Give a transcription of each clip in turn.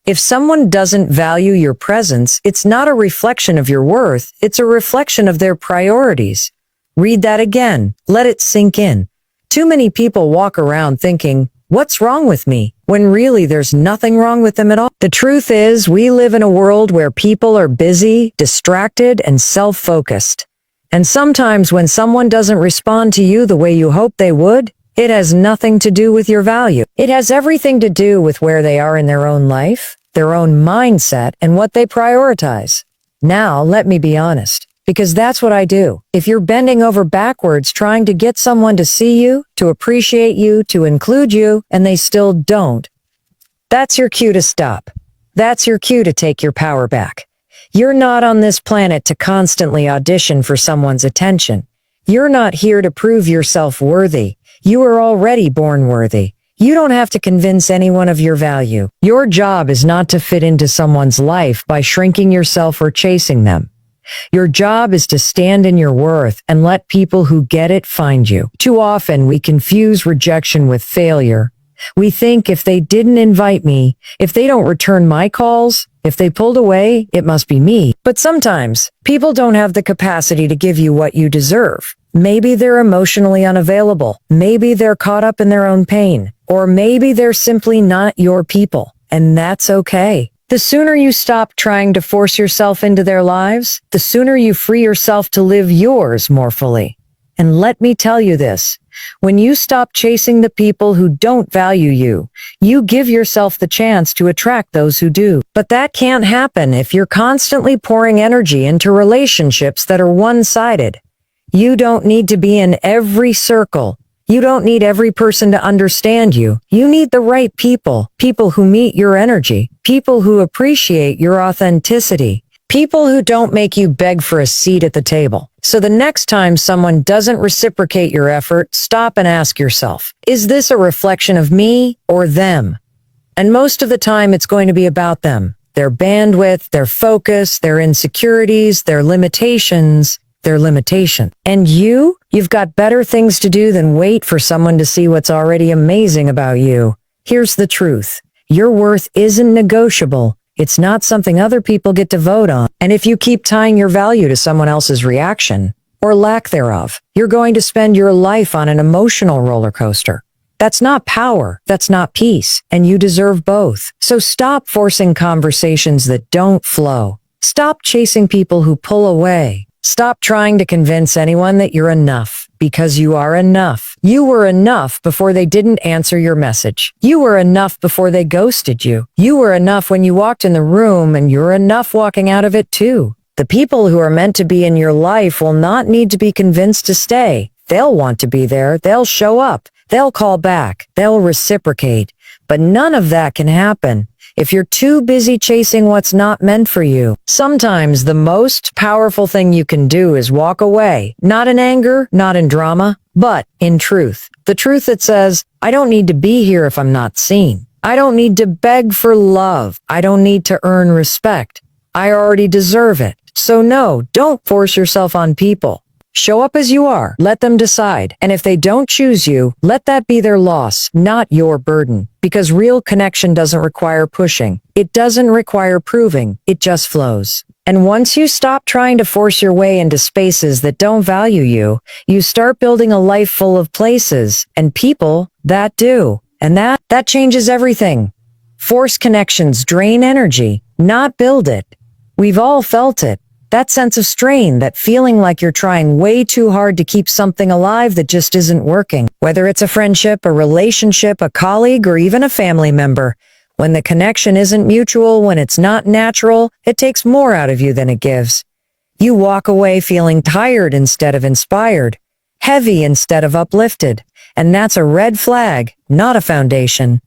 If someone doesn't value your presence, it's not a reflection of your worth, it's a reflection of their priorities. Read that again. Let it sink in. Too many people walk around thinking, "What's wrong with me?" when really there's nothing wrong with them at all. The truth is, we live in a world where people are busy, distracted, and self-focused. And sometimes when someone doesn't respond to you the way you hope they would, it has nothing to do with your value. It has everything to do with where they are in their own life, their own mindset, and what they prioritize. Now, let me be honest, because that's what I do. If you're bending over backwards trying to get someone to see you, to appreciate you, to include you, and they still don't, that's your cue to stop. That's your cue to take your power back. You're not on this planet to constantly audition for someone's attention. You're not here to prove yourself worthy. You are already born worthy. You don't have to convince anyone of your value. Your job is not to fit into someone's life by shrinking yourself or chasing them. Your job is to stand in your worth and let people who get it find you. Too often we confuse rejection with failure. We think if they didn't invite me, if they don't return my calls, if they pulled away, it must be me. But sometimes people don't have the capacity to give you what you deserve. Maybe they're emotionally unavailable. Maybe they're caught up in their own pain. Or maybe they're simply not your people. And that's okay. The sooner you stop trying to force yourself into their lives, the sooner you free yourself to live yours more fully. And let me tell you this, when you stop chasing the people who don't value you, you give yourself the chance to attract those who do. But that can't happen if you're constantly pouring energy into relationships that are one-sided. You don't need to be in every circle. You don't need every person to understand you. You need the right people, people who meet your energy, people who appreciate your authenticity, people who don't make you beg for a seat at the table. So the next time someone doesn't reciprocate your effort, stop and ask yourself, is this a reflection of me or them? And most of the time it's going to be about them, their bandwidth, their focus, their insecurities, their limitations. And you've got better things to do than wait for someone to see what's already amazing about you. Here's the truth. Your worth isn't negotiable. It's not something other people get to vote on. And if you keep tying your value to someone else's reaction, or lack thereof, you're going to spend your life on an emotional roller coaster. That's not power. That's not peace. And you deserve both. So stop forcing conversations that don't flow. Stop chasing people who pull away. Stop trying to convince anyone that you're enough, because you are enough. You were enough before they didn't answer your message. You were enough before they ghosted you. You were enough when you walked in the room, and you're enough walking out of it too. The people who are meant to be in your life will not need to be convinced to stay. They'll want to be there. They'll show up. They'll call back. They'll reciprocate. But none of that can happen if you're too busy chasing what's not meant for you. Sometimes the most powerful thing you can do is walk away, not in anger, not in drama, but in truth. The truth that says, I don't need to be here if I'm not seen. I don't need to beg for love. I don't need to earn respect. I already deserve it. So no, don't force yourself on people. Show up as you are. Let them decide. And if they don't choose you, let that be their loss, not your burden. Because real connection doesn't require pushing. It doesn't require proving. It just flows. And once you stop trying to force your way into spaces that don't value you, you start building a life full of places and people that do. And that changes everything. Forced connections drain energy, not build it. We've all felt it. That sense of strain, that feeling like you're trying way too hard to keep something alive that just isn't working. Whether it's a friendship, a relationship, a colleague, or even a family member. When the connection isn't mutual, when it's not natural, it takes more out of you than it gives. You walk away feeling tired instead of inspired, heavy instead of uplifted. And that's a red flag, not a foundation.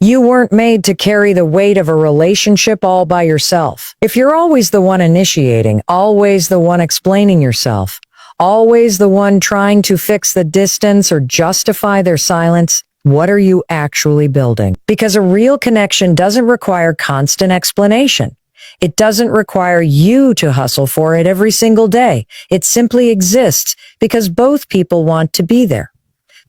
You weren't made to carry the weight of a relationship all by yourself. If you're always the one initiating, always the one explaining yourself, always the one trying to fix the distance or justify their silence, what are you actually building? Because a real connection doesn't require constant explanation. It doesn't require you to hustle for it every single day. It simply exists because both people want to be there.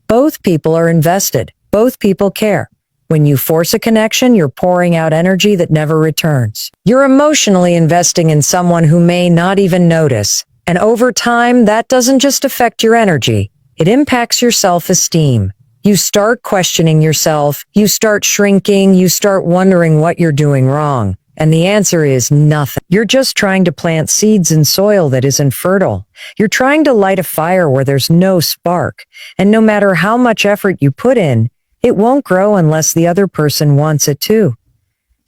Both people are invested. Both people care. When you force a connection, you're pouring out energy that never returns. You're emotionally investing in someone who may not even notice. And over time, that doesn't just affect your energy. It impacts your self-esteem. You start questioning yourself. You start shrinking. You start wondering what you're doing wrong. And the answer is nothing. You're just trying to plant seeds in soil that isn't fertile. You're trying to light a fire where there's no spark. And no matter how much effort you put in, it won't grow unless the other person wants it to.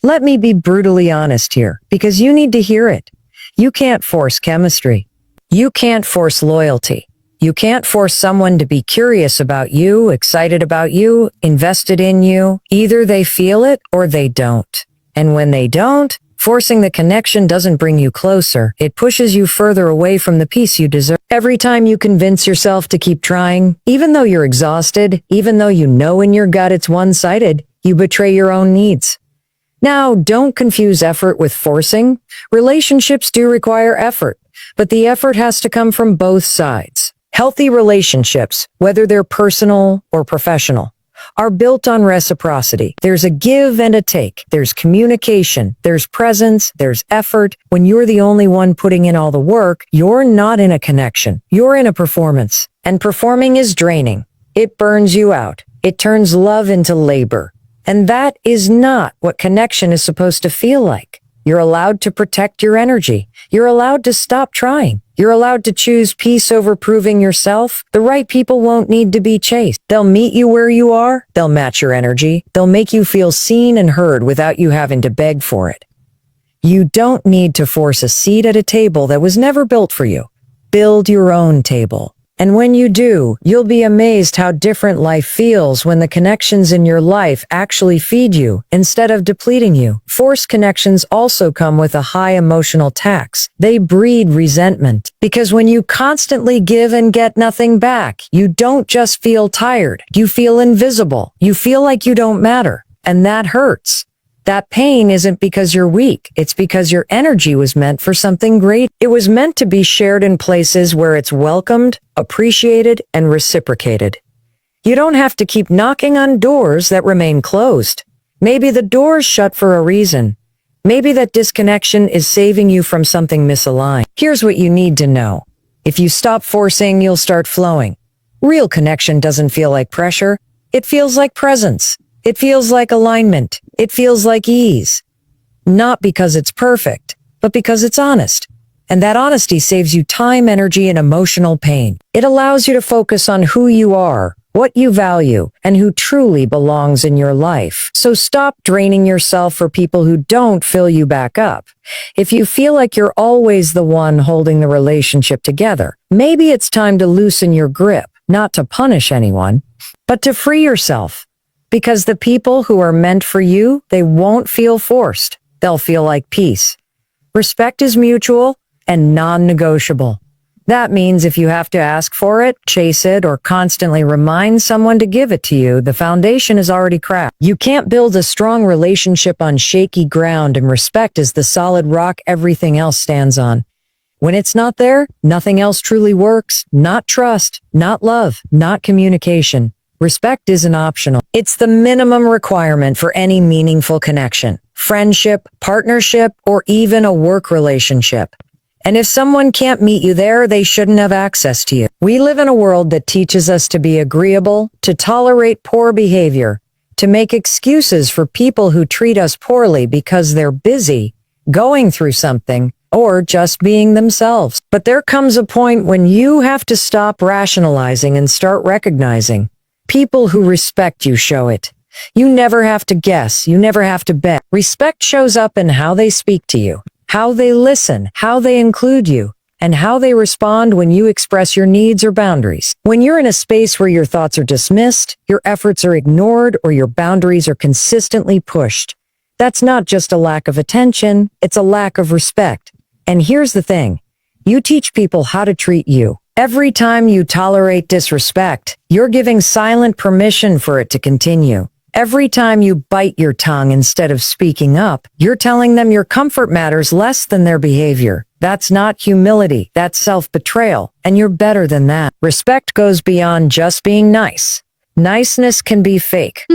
Let me be brutally honest here, because you need to hear it. You can't force chemistry. You can't force loyalty. You can't force someone to be curious about you, excited about you, invested in you. Either they feel it or they don't. And when they don't, forcing the connection doesn't bring you closer. It pushes you further away from the peace you deserve. Every time you convince yourself to keep trying, even though you're exhausted, even though you know in your gut it's one-sided, you betray your own needs. Now, don't confuse effort with forcing. Relationships do require effort, but the effort has to come from both sides. Healthy relationships, whether they're personal or professional, are built on reciprocity. There's a give and a take. There's communication. There's presence. There's effort. When you're the only one putting in all the work, you're not in a connection. You're in a performance. And performing is draining. It burns you out. It turns love into labor. And that is not what connection is supposed to feel like. You're allowed to protect your energy. You're allowed to stop trying. You're allowed to choose peace over proving yourself. The right people won't need to be chased. They'll meet you where you are. They'll match your energy. They'll make you feel seen and heard without you having to beg for it. You don't need to force a seat at a table that was never built for you. Build your own table. And when you do, you'll be amazed how different life feels when the connections in your life actually feed you instead of depleting you. Forced connections also come with a high emotional tax. They breed resentment because when you constantly give and get nothing back, you don't just feel tired. You feel invisible. You feel like you don't matter. And that hurts. That pain isn't because you're weak. It's because your energy was meant for something great. It was meant to be shared in places where it's welcomed, appreciated, and reciprocated. You don't have to keep knocking on doors that remain closed. Maybe the door's shut for a reason. Maybe that disconnection is saving you from something misaligned. Here's what you need to know. If you stop forcing, you'll start flowing. Real connection doesn't feel like pressure. It feels like presence. It feels like alignment. It feels like ease. Not because it's perfect, but because it's honest. And that honesty saves you time, energy, and emotional pain. It allows you to focus on who you are, what you value, and who truly belongs in your life. So stop draining yourself for people who don't fill you back up. If you feel like you're always the one holding the relationship together, maybe it's time to loosen your grip, not to punish anyone, but to free yourself. Because the people who are meant for you, they won't feel forced. They'll feel like peace. Respect is mutual and non-negotiable. That means if you have to ask for it, chase it, or constantly remind someone to give it to you, the foundation is already cracked. You can't build a strong relationship on shaky ground, and respect is the solid rock everything else stands on. When it's not there, nothing else truly works. Not trust, not love, not communication. Respect isn't optional. It's the minimum requirement for any meaningful connection, friendship, partnership, or even a work relationship. And if someone can't meet you there, they shouldn't have access to you. We live in a world that teaches us to be agreeable, to tolerate poor behavior, to make excuses for people who treat us poorly because they're busy, going through something, or just being themselves. But there comes a point when you have to stop rationalizing and start recognizing. People who respect you show it. You never have to guess. You never have to bet. Respect shows up in how they speak to you, how they listen, how they include you, and how they respond when you express your needs or boundaries. When you're in a space where your thoughts are dismissed, your efforts are ignored, or your boundaries are consistently pushed, that's not just a lack of attention, it's a lack of respect. And here's the thing. You teach people how to treat you. Every time you tolerate disrespect, you're giving silent permission for it to continue. Every time you bite your tongue instead of speaking up, you're telling them your comfort matters less than their behavior. That's not humility, that's self-betrayal, and you're better than that. Respect goes beyond just being nice. Niceness can be fake.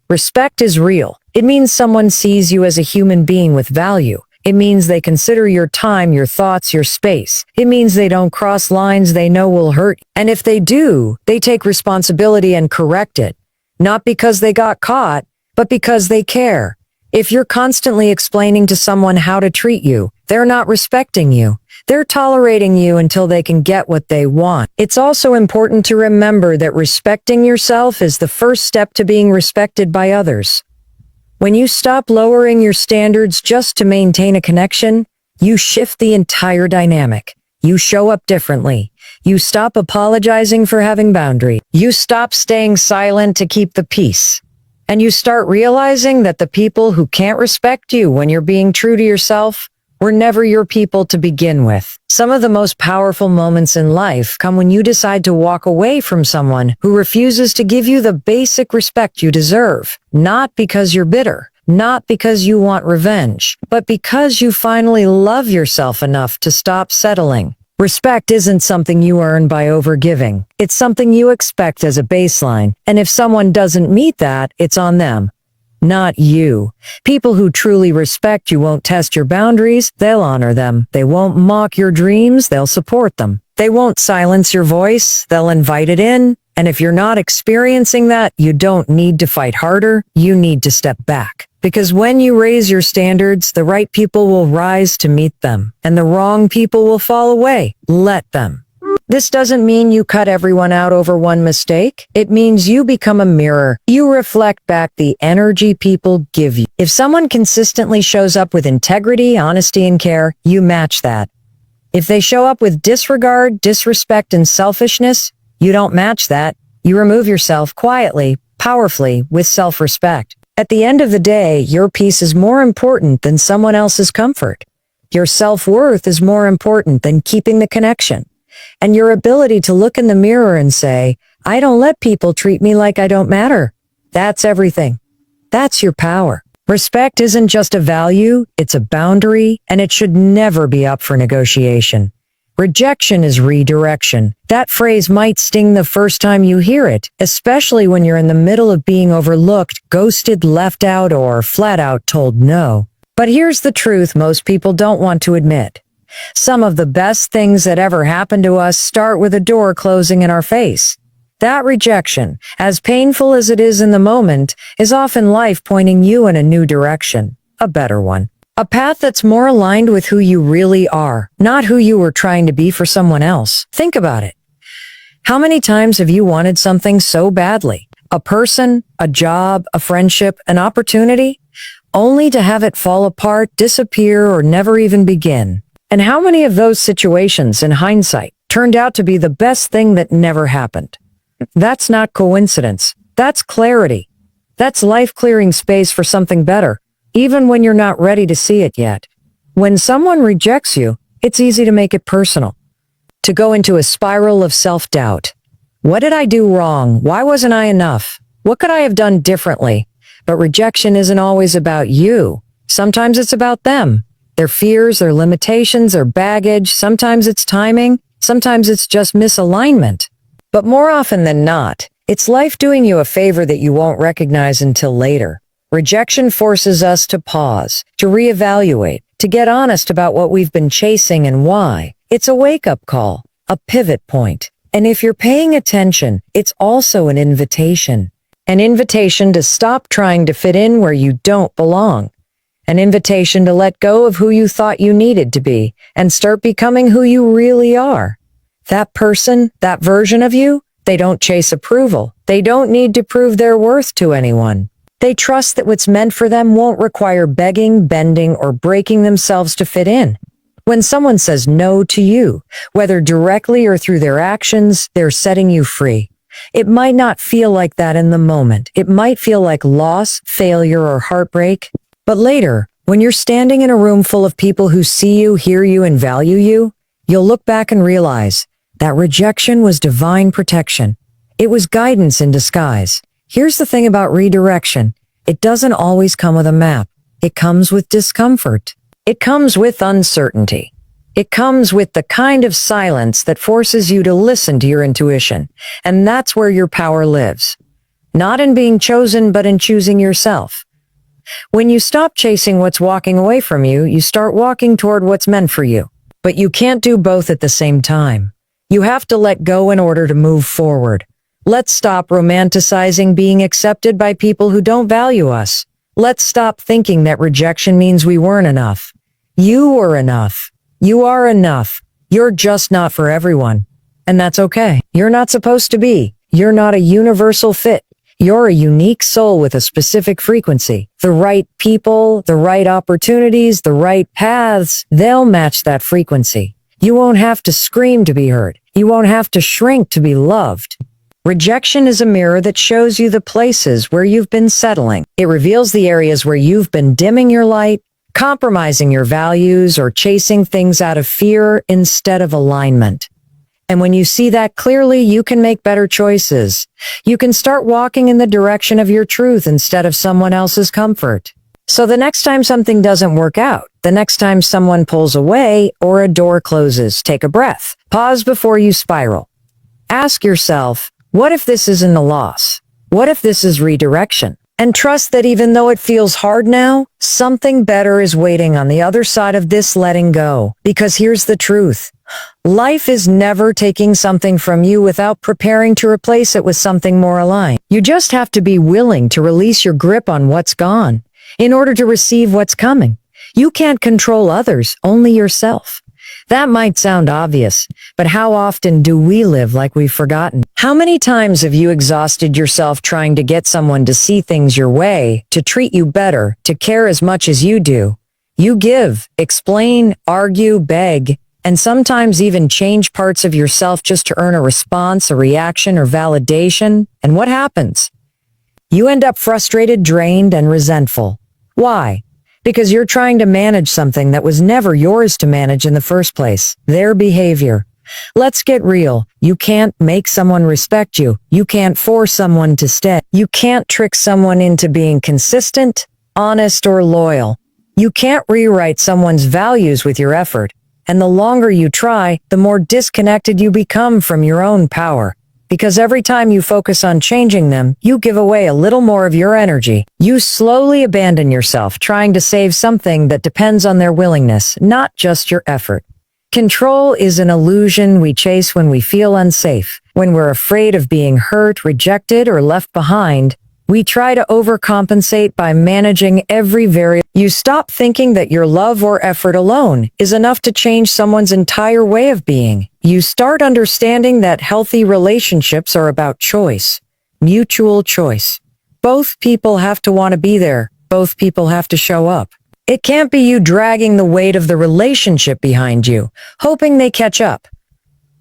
Respect is real. It means someone sees you as a human being with value. It means they consider your time, your thoughts, your space. It means they don't cross lines they know will hurt. And if they do, they take responsibility and correct it. Not because they got caught, but because they care. If you're constantly explaining to someone how to treat you, they're not respecting you. They're tolerating you until they can get what they want. It's also important to remember that respecting yourself is the first step to being respected by others. When you stop lowering your standards just to maintain a connection, you shift the entire dynamic. You show up differently. You stop apologizing for having boundaries. You stop staying silent to keep the peace. And you start realizing that the people who can't respect you when you're being true to yourself were never your people to begin with. Some of the most powerful moments in life come when you decide to walk away from someone who refuses to give you the basic respect you deserve. Not because you're bitter, not because you want revenge, but because you finally love yourself enough to stop settling. Respect isn't something you earn by overgiving. It's something you expect as a baseline. And if someone doesn't meet that, it's on them, not you. People who truly respect you won't test your boundaries, they'll honor them. They won't mock your dreams, they'll support them. They won't silence your voice, they'll invite it in. And if you're not experiencing that, you don't need to fight harder, you need to step back. Because when you raise your standards, the right people will rise to meet them, and the wrong people will fall away. Let them. This doesn't mean you cut everyone out over one mistake. It means you become a mirror. You reflect back the energy people give you. If someone consistently shows up with integrity, honesty, and care, you match that. If they show up with disregard, disrespect, and selfishness, you don't match that. You remove yourself quietly, powerfully, with self-respect. At the end of the day, your peace is more important than someone else's comfort. Your self-worth is more important than keeping the connection. And your ability to look in the mirror and say, I don't let people treat me like I don't matter. That's everything. That's your power. Respect isn't just a value, it's a boundary, and it should never be up for negotiation. Rejection is redirection. That phrase might sting the first time you hear it, especially when you're in the middle of being overlooked, ghosted, left out, or flat out told no. But here's the truth most people don't want to admit. Some of the best things that ever happened to us start with a door closing in our face. That rejection, as painful as it is in the moment, is often life pointing you in a new direction, a better one. A path that's more aligned with who you really are, not who you were trying to be for someone else. Think about it. How many times have you wanted something so badly? A person, a job, a friendship, an opportunity, only to have it fall apart, disappear, or never even begin? And how many of those situations, in hindsight, turned out to be the best thing that never happened? That's not coincidence. That's clarity. That's life clearing space for something better, even when you're not ready to see it yet. When someone rejects you, it's easy to make it personal, to go into a spiral of self-doubt. What did I do wrong? Why wasn't I enough? What could I have done differently? But rejection isn't always about you. Sometimes it's about them. Their fears, their limitations, their baggage. Sometimes it's timing. Sometimes it's just misalignment. But more often than not, it's life doing you a favor that you won't recognize until later. Rejection forces us to pause, to reevaluate, to get honest about what we've been chasing and why. It's a wake-up call, a pivot point. And if you're paying attention, it's also an invitation. An invitation to stop trying to fit in where you don't belong. An invitation to let go of who you thought you needed to be and start becoming who you really are. That person, that version of you, they don't chase approval. They don't need to prove their worth to anyone. They trust that what's meant for them won't require begging, bending, or breaking themselves to fit in. When someone says no to you, whether directly or through their actions, they're setting you free. It might not feel like that in the moment. It might feel like loss, failure, or heartbreak. But later, when you're standing in a room full of people who see you, hear you, and value you, you'll look back and realize that rejection was divine protection. It was guidance in disguise. Here's the thing about redirection. It doesn't always come with a map. It comes with discomfort. It comes with uncertainty. It comes with the kind of silence that forces you to listen to your intuition. And that's where your power lives. not in being chosen, but in choosing yourself. When you stop chasing what's walking away from you, you start walking toward what's meant for you. But you can't do both at the same time. You have to let go in order to move forward. Let's stop romanticizing being accepted by people who don't value us. Let's stop thinking that rejection means we weren't enough. You were enough. You are enough. You're just not for everyone. And that's okay. You're not supposed to be. You're not a universal fit. You're a unique soul with a specific frequency. The right people, the right opportunities, the right paths, they'll match that frequency. You won't have to scream to be heard. You won't have to shrink to be loved. Rejection is a mirror that shows you the places where you've been settling. It reveals the areas where you've been dimming your light, compromising your values, or chasing things out of fear instead of alignment. And when you see that clearly, you can make better choices. You can start walking in the direction of your truth instead of someone else's comfort. So the next time something doesn't work out, the next time someone pulls away or a door closes, take a breath. Pause before you spiral. Ask yourself, what if this isn't a loss? What if this is redirection? And trust that even though it feels hard now, something better is waiting on the other side of this letting go. Because here's the truth. Life is never taking something from you without preparing to replace it with something more aligned. You just have to be willing to release your grip on what's gone in order to receive what's coming. You can't control others, only yourself. That might sound obvious, but how often do we live like we've forgotten? How many times have you exhausted yourself trying to get someone to see things your way, to treat you better, to care as much as you do? You give, explain, argue, beg, and sometimes even change parts of yourself just to earn a response, a reaction, or validation. And what happens? You end up frustrated, drained, and resentful. Why? Because you're trying to manage something that was never yours to manage in the first place, their behavior. Let's get real. You can't make someone respect you. You can't force someone to stay. You can't trick someone into being consistent, honest, or loyal. You can't rewrite someone's values with your effort. And the longer you try, the more disconnected you become from your own power. Because every time you focus on changing them, you give away a little more of your energy. You slowly abandon yourself, trying to save something that depends on their willingness, not just your effort. Control is an illusion we chase when we feel unsafe. When we're afraid of being hurt, rejected, or left behind, we try to overcompensate by managing every variable. You stop thinking that your love or effort alone is enough to change someone's entire way of being. You start understanding that healthy relationships are about choice, mutual choice. Both people have to want to be there. Both people have to show up. It can't be you dragging the weight of the relationship behind you, hoping they catch up.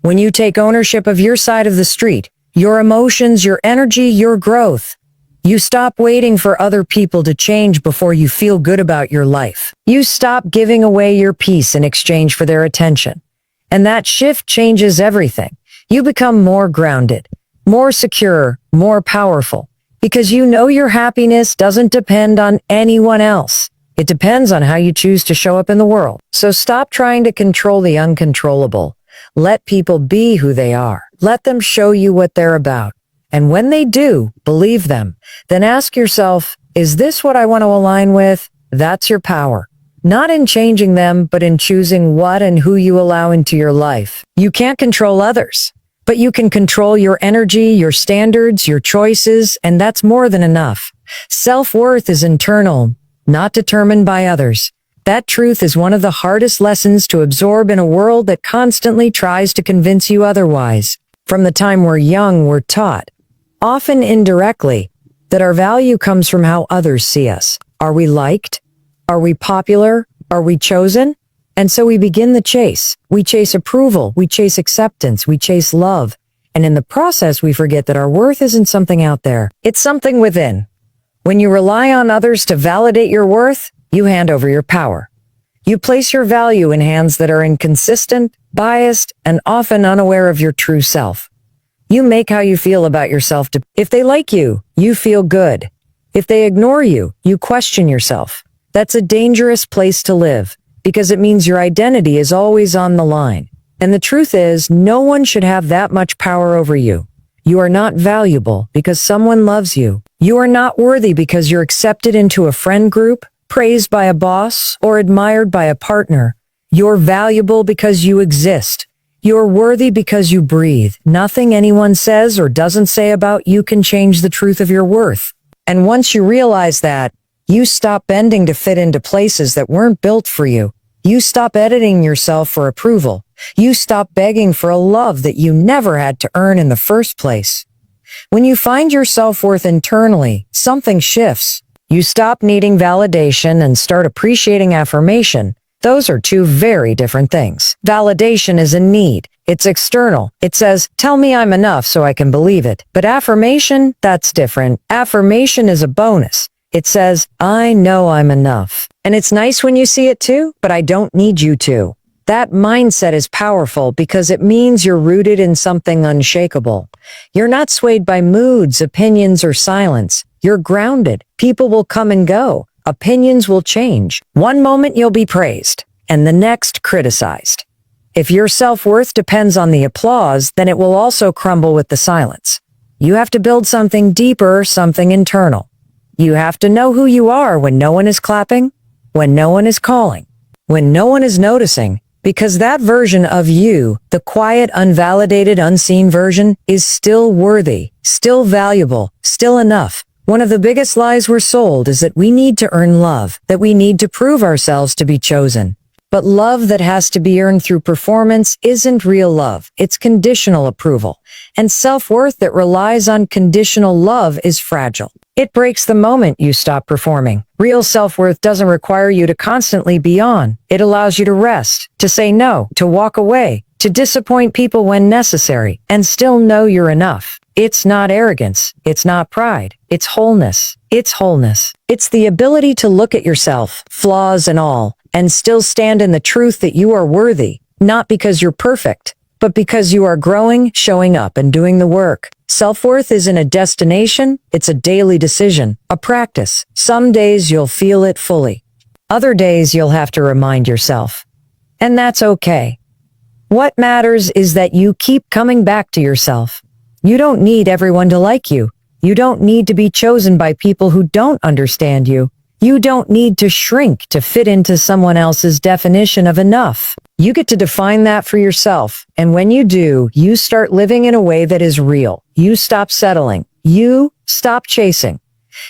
When you take ownership of your side of the street, your emotions, your energy, your growth, you stop waiting for other people to change before you feel good about your life. You stop giving away your peace in exchange for their attention. And that shift changes everything. You become more grounded, more secure, more powerful, because you know your happiness doesn't depend on anyone else. It depends on how you choose to show up in the world. So stop trying to control the uncontrollable. Let people be who they are. Let them show you what they're about. And when they do, believe them. Then ask yourself, is this what I want to align with? That's your power. Not in changing them, but in choosing what and who you allow into your life. You can't control others, but you can control your energy, your standards, your choices, and that's more than enough. Self-worth is internal, not determined by others. That truth is one of the hardest lessons to absorb in a world that constantly tries to convince you otherwise. From the time we're young, we're taught, often indirectly, that our value comes from how others see us. Are we liked? Are we popular? Are we chosen? And so we begin the chase. We chase approval. We chase acceptance. We chase love. And in the process, we forget that our worth isn't something out there. It's something within. When you rely on others to validate your worth, you hand over your power. You place your value in hands that are inconsistent, biased, and often unaware of your true self. You make how you feel about yourself. If they like you, you feel good. If they ignore you, you question yourself. That's a dangerous place to live because it means your identity is always on the line. And the truth is, no one should have that much power over you. You are not valuable because someone loves you. You are not worthy because you're accepted into a friend group, praised by a boss, or admired by a partner. You're valuable because you exist. You're worthy because you breathe. Nothing anyone says or doesn't say about you can change the truth of your worth. And once you realize that, you stop bending to fit into places that weren't built for you. You stop editing yourself for approval. You stop begging for a love that you never had to earn in the first place. When you find your self-worth internally, something shifts. You stop needing validation and start appreciating affirmation. Those are two very different things. Validation is a need. It's external. It says, tell me I'm enough so I can believe it. But affirmation, that's different. Affirmation is a bonus. It says, I know I'm enough. And it's nice when you see it too, but I don't need you to. That mindset is powerful because it means you're rooted in something unshakable. You're not swayed by moods, opinions, or silence. You're grounded. People will come and go. Opinions will change. One moment you'll be praised, and the next criticized. If your self-worth depends on the applause, then it will also crumble with the silence. You have to build something deeper, something internal. You have to know who you are when no one is clapping, when no one is calling, when no one is noticing. Because that version of you, the quiet, unvalidated, unseen version, is still worthy, still valuable, still enough. One of the biggest lies we're sold is that we need to earn love, that we need to prove ourselves to be chosen. But love that has to be earned through performance isn't real love. It's conditional approval. And self-worth that relies on conditional love is fragile. It breaks the moment you stop performing. Real self-worth doesn't require you to constantly be on. It allows you to rest, to say no, to walk away, to disappoint people when necessary, and still know you're enough. It's not arrogance. It's not pride. It's wholeness. It's wholeness. It's the ability to look at yourself, flaws and all, and still stand in the truth that you are worthy, not because you're perfect, but because you are growing, showing up, and doing the work. Self-worth isn't a destination, it's a daily decision, a practice. Some days you'll feel it fully. Other days you'll have to remind yourself. And that's okay. What matters is that you keep coming back to yourself. You don't need everyone to like you. You don't need to be chosen by people who don't understand you. You don't need to shrink to fit into someone else's definition of enough. You get to define that for yourself. And when you do, you start living in a way that is real. You stop settling. You stop chasing.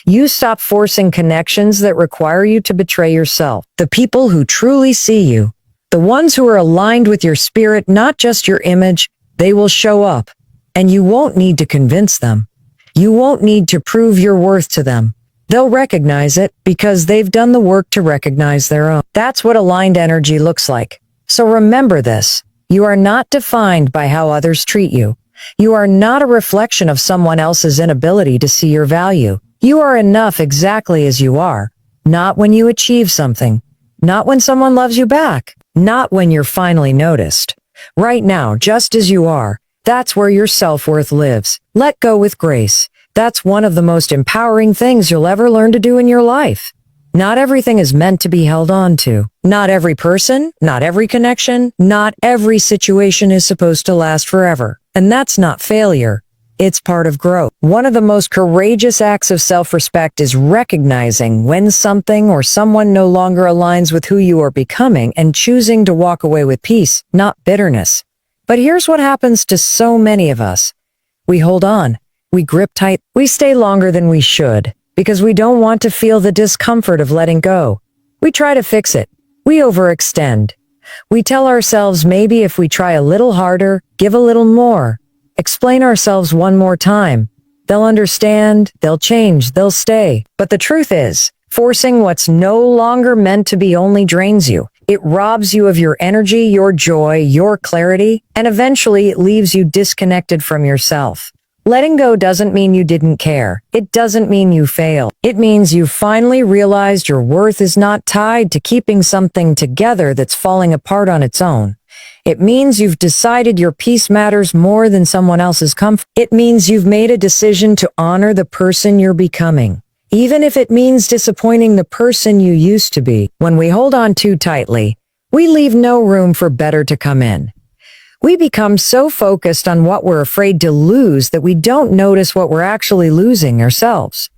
You stop forcing connections that require you to betray yourself. The people who truly see you, the ones who are aligned with your spirit, not just your image, they will show up. And you won't need to convince them. You won't need to prove your worth to them. They'll recognize it because they've done the work to recognize their own. That's what aligned energy looks like. So remember this. You are not defined by how others treat you. You are not a reflection of someone else's inability to see your value. You are enough exactly as you are. Not when you achieve something. Not when someone loves you back. Not when you're finally noticed. Right now, just as you are. That's where your self-worth lives. Let go with grace. That's one of the most empowering things you'll ever learn to do in your life. Not everything is meant to be held on to. Not every person, not every connection, not every situation is supposed to last forever. And that's not failure. It's part of growth. One of the most courageous acts of self-respect is recognizing when something or someone no longer aligns with who you are becoming and choosing to walk away with peace, not bitterness. But here's what happens to so many of us. We hold on. We grip tight. We stay longer than we should because we don't want to feel the discomfort of letting go. We try to fix it. We overextend. We tell ourselves maybe if we try a little harder, give a little more, explain ourselves one more time, they'll understand, they'll change, they'll stay. But the truth is, forcing what's no longer meant to be only drains you. It robs you of your energy, your joy, your clarity, and eventually it leaves you disconnected from yourself. Letting go doesn't mean you didn't care. It doesn't mean you failed. It means you finally realized your worth is not tied to keeping something together that's falling apart on its own. It means you've decided your peace matters more than someone else's comfort. It means you've made a decision to honor the person you're becoming, even if it means disappointing the person you used to be. When we hold on too tightly, we leave no room for better to come in. We become so focused on what we're afraid to lose that we don't notice what we're actually losing ourselves.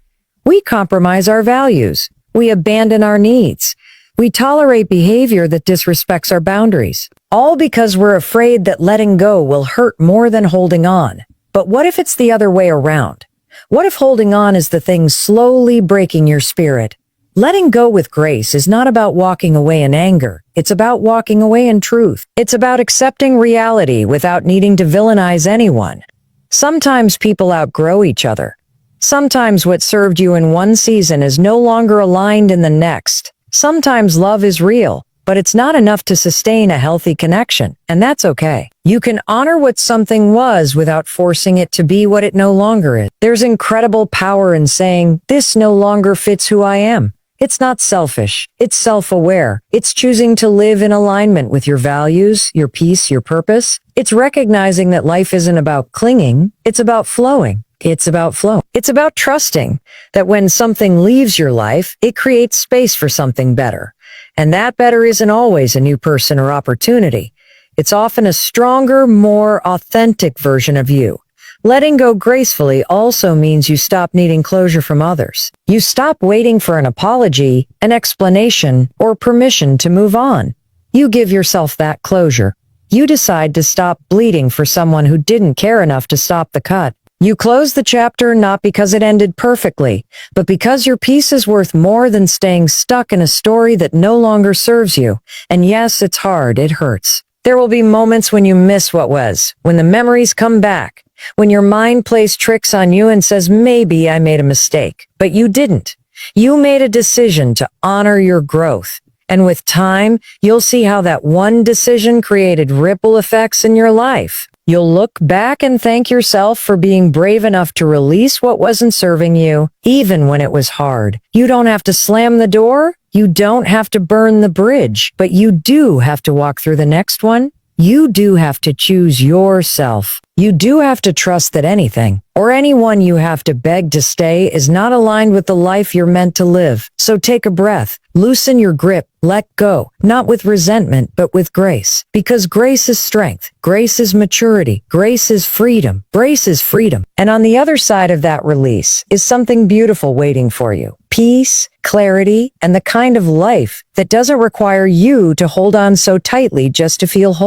We compromise our values. We abandon our needs. We tolerate behavior that disrespects our boundaries, all because we're afraid that letting go will hurt more than holding on. But what if it's the other way around? What if holding on is the thing slowly breaking your spirit? Letting go with grace is not about walking away in anger. It's about walking away in truth. It's about accepting reality without needing to villainize anyone. Sometimes people outgrow each other. Sometimes what served you in one season is no longer aligned in the next. Sometimes love is real, but it's not enough to sustain a healthy connection, and that's okay. You can honor what something was without forcing it to be what it no longer is. There's incredible power in saying, "This no longer fits who I am." It's not selfish. It's self-aware. It's choosing to live in alignment with your values, your peace, your purpose. It's recognizing that life isn't about clinging. It's about flowing. It's about flow. It's about trusting that when something leaves your life, it creates space for something better. And that better isn't always a new person or opportunity. It's often a stronger, more authentic version of you. Letting go gracefully also means you stop needing closure from others. You stop waiting for an apology, an explanation, or permission to move on. You give yourself that closure. You decide to stop bleeding for someone who didn't care enough to stop the cut. You close the chapter not because it ended perfectly, but because your peace is worth more than staying stuck in a story that no longer serves you. And yes, it's hard. It hurts. There will be moments when you miss what was, when the memories come back, when your mind plays tricks on you and says, maybe I made a mistake. But you didn't. You made a decision to honor your growth. And with time, you'll see how that one decision created ripple effects in your life. You'll look back and thank yourself for being brave enough to release what wasn't serving you, even when it was hard. You don't have to slam the door. You don't have to burn the bridge, but you do have to walk through the next one. You do have to choose yourself. You do have to trust that anything or anyone you have to beg to stay is not aligned with the life you're meant to live. So take a breath, loosen your grip, let go, not with resentment, but with grace. Because grace is strength. Grace is maturity. Grace is freedom. Grace is freedom. And on the other side of that release is something beautiful waiting for you. Peace, clarity, and the kind of life that doesn't require you to hold on so tightly just to feel whole.